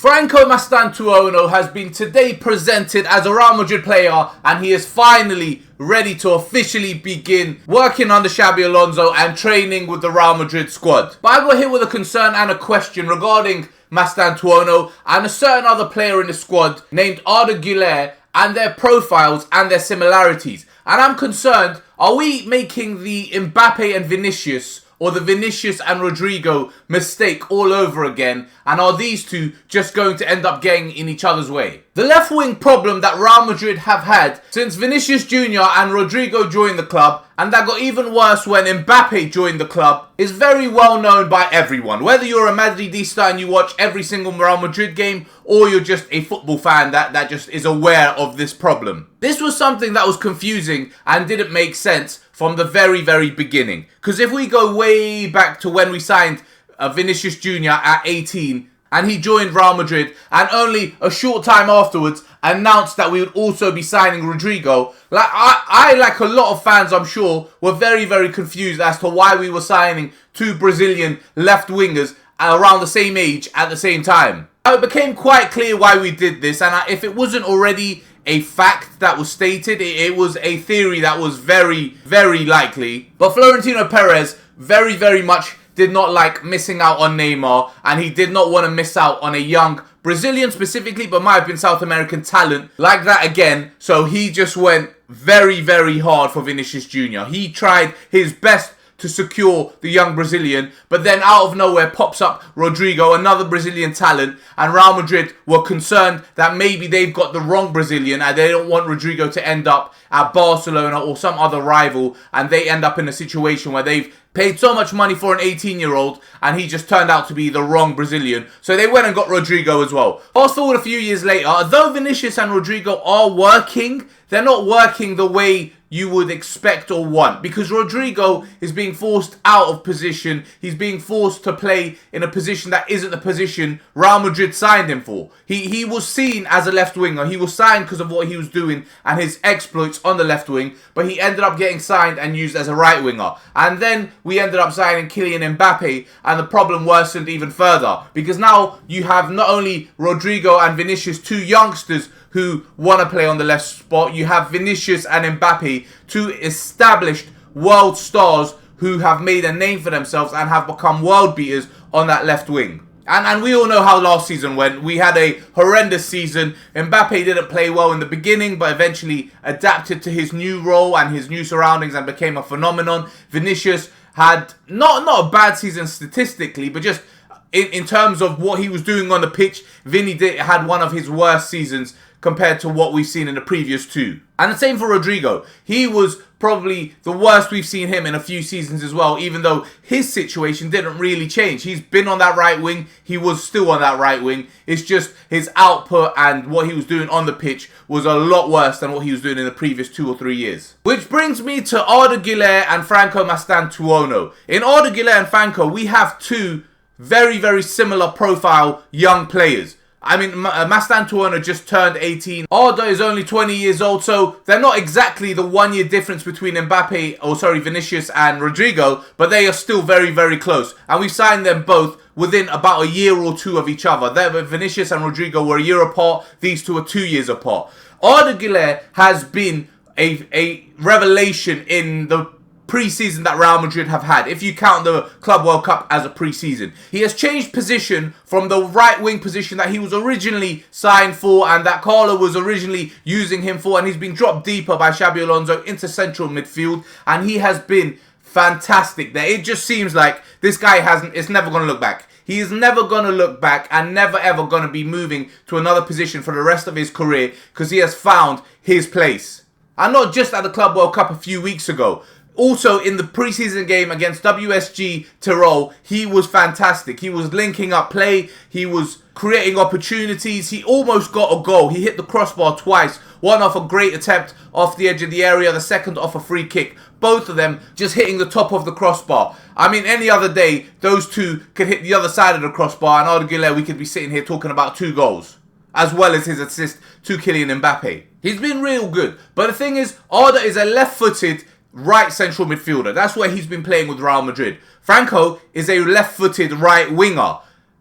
Franco Mastantuono has been today presented as a Real Madrid player, and he is finally ready to officially begin working under Xabi Alonso and training with the Real Madrid squad. But I got hit with a concern and a question regarding Mastantuono and a certain other player in the squad named Arda Guler and their profiles and their similarities. And I'm concerned, are we making the Mbappe and Vinicius or the Vinicius and Rodrygo mistake all over again? And are these two just going to end up getting in each other's way? The left wing problem that Real Madrid have had since Vinicius Jr. and Rodrygo joined the club, and that got even worse when Mbappe joined the club, is very well known by everyone. Whether you're a Madridista and you watch every single Real Madrid game, or you're just a football fan that just is aware of this problem. This was something that was confusing and didn't make sense from the very beginning. Because if we go way back to when we signed Vinicius Jr. at 18, and he joined Real Madrid, and only a short time afterwards announced that we would also be signing Rodrygo. I like a lot of fans, I'm sure, were very confused as to why we were signing two Brazilian left wingers around the same age at the same time. It became quite clear why we did this, and if it wasn't already a fact that was stated, it was a theory that was very likely. But Florentino Perez very much did not like missing out on Neymar, and he did not want to miss out on a young Brazilian specifically, but might have been South American talent like that again. So he just went very hard for Vinicius Jr. He tried his best to secure the young Brazilian, but then out of nowhere pops up Rodrygo, another Brazilian talent, and Real Madrid were concerned that maybe they've got the wrong Brazilian and they don't want Rodrygo to end up at Barcelona or some other rival, and they end up in a situation where they've paid so much money for an 18-year-old and he just turned out to be the wrong Brazilian. So they went and got Rodrygo as well. Fast forward a few years later, although Vinicius and Rodrygo are working, they're not working the way you would expect or want, because Rodrygo is being forced out of position. He's being forced to play in a position that isn't the position Real Madrid signed him for. He was seen as a left winger. He was signed because of what he was doing and his exploits on the left wing, but he ended up getting signed and used as a right winger. And then we ended up signing Kylian Mbappe, and the problem worsened even further, because now you have not only Rodrygo and Vinicius, two youngsters who want to play on the left spot. You have Vinicius and Mbappe, two established world stars who have made a name for themselves and have become world beaters on that left wing. And we all know how last season went. We had a horrendous season. Mbappe didn't play well in the beginning, but eventually adapted to his new role and his new surroundings and became a phenomenon. Vinicius had not a bad season statistically, but just in terms of what he was doing on the pitch, Vini had one of his worst seasons compared to what we've seen in the previous two. And the same for Rodrygo. He was probably the worst we've seen him in a few seasons as well, even though his situation didn't really change. He's been on that right wing. He was still on that right wing. It's just his output and what he was doing on the pitch was a lot worse than what he was doing in the previous 2 or 3 years. Which brings me to Arda Guler and Franco Mastantuono. In Arda Guler and Franco, we have two very similar profile young players. I mean, Mastantuono just turned 18. Arda is only 20 years old, so they're not exactly the 1 year difference between Vinicius and Rodrygo, but they are still very close. And we signed them both within about a year or two of each other. Vinicius and Rodrygo were a year apart. These two are 2 years apart. Arda Guler has been a revelation in the pre-season that Real Madrid have had, if you count the Club World Cup as a pre-season. He has changed position from the right wing position that he was originally signed for and that Carlo was originally using him for, and he's been dropped deeper by Xabi Alonso into central midfield, and he has been fantastic there. It just seems like this guy it's never going to look back. He is never going to look back and never ever going to be moving to another position for the rest of his career, because he has found his place. And not just at the Club World Cup a few weeks ago. Also, in the preseason game against WSG Tirol, he was fantastic. He was linking up play. He was creating opportunities. He almost got a goal. He hit the crossbar twice. One off a great attempt off the edge of the area. The second off a free kick. Both of them just hitting the top of the crossbar. I mean, any other day, those two could hit the other side of the crossbar. And Arda Guler, we could be sitting here talking about 2 goals. As well as his assist to Kylian Mbappe. He's been real good. But the thing is, Arda is a left-footed right central midfielder. That's where he's been playing with Real Madrid. Franco is a left-footed right winger.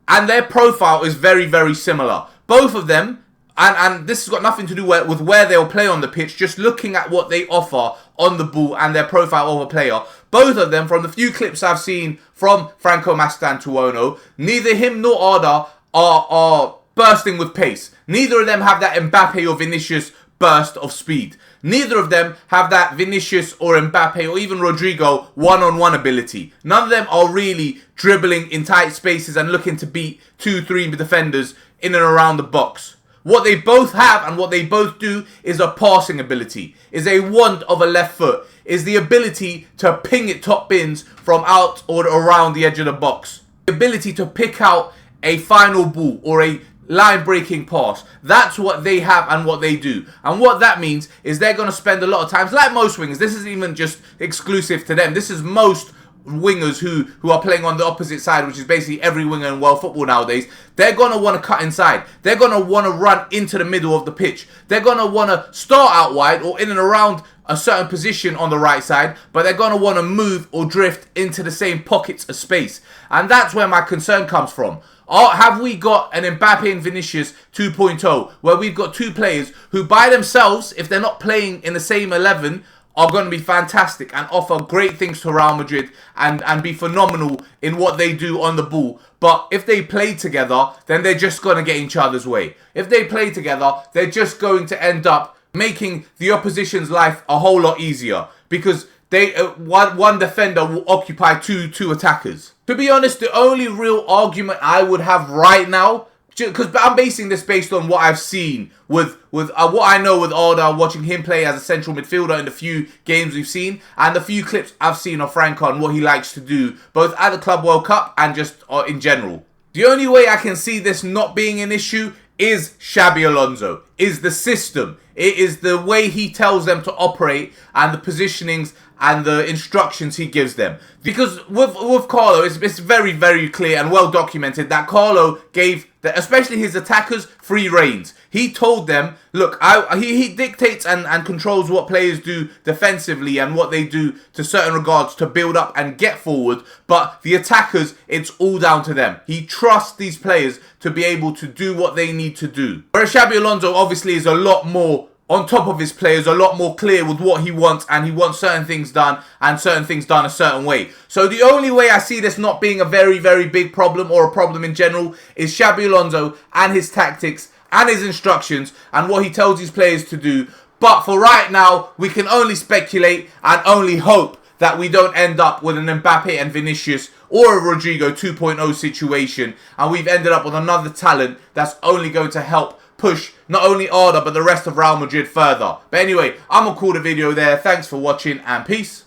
and their profile is very, very similar. Both of them, and this has got nothing to do with where they'll play on the pitch, just looking at what they offer on the ball and their profile of a player. Both of them, from the few clips I've seen from Franco Mastantuono, neither him nor Arda are bursting with pace. Neither of them have that Mbappe or Vinicius burst of speed. Neither of them have that Vinicius or Mbappe or even Rodrygo one-on-one ability. None of them are really dribbling in tight spaces and looking to beat 2-3 defenders in and around the box. What they both have and what they both do is a passing ability, is a want of a left foot, is the ability to ping it top bins from out or around the edge of the box. The ability to pick out a final ball or a line-breaking pass. That's what they have and what they do. And what that means is they're going to spend a lot of times, like most wingers, this isn't even just exclusive to them, this is most wingers who are playing on the opposite side, which is basically every winger in world football nowadays. They're going to want to cut inside. They're going to want to run into the middle of the pitch. They're going to want to start out wide or in and around a certain position on the right side, but they're going to want to move or drift into the same pockets of space. And that's where my concern comes from. Have we got an Mbappe and Vinicius 2.0, where we've got two players who by themselves, if they're not playing in the same 11, are going to be fantastic and offer great things to Real Madrid and be phenomenal in what they do on the ball. But if they play together, then they're just going to get in each other's way. If they play together, they're just going to end up making the opposition's life a whole lot easier, because they one defender will occupy two attackers. To be honest, the only real argument I would have right now, because I'm basing this based on what I've seen with what I know with Arda, watching him play as a central midfielder in the few games we've seen, and the few clips I've seen of Franco and what he likes to do, both at the Club World Cup and just in general. The only way I can see this not being an issue is Xabi Alonso, is the system. It is the way he tells them to operate and the positionings and the instructions he gives them. Because with Carlo, it's very, very clear and well documented that Carlo gave, especially his attackers, free reins. He told them, look, he dictates and controls what players do defensively and what they do to certain regards to build up and get forward. But the attackers, it's all down to them. He trusts these players to be able to do what they need to do. Whereas Xabi Alonso obviously is a lot more on top of his players, a lot more clear with what he wants, and he wants certain things done and certain things done a certain way. So the only way I see this not being a very, very big problem or a problem in general is Xabi Alonso and his tactics and his instructions and what he tells his players to do. But for right now, we can only speculate and only hope that we don't end up with an Mbappe and Vinicius or a Rodrygo 2.0 situation, and we've ended up with another talent that's only going to help push not only Arda but the rest of Real Madrid further. But anyway, I'm going to call the video there. Thanks for watching and peace.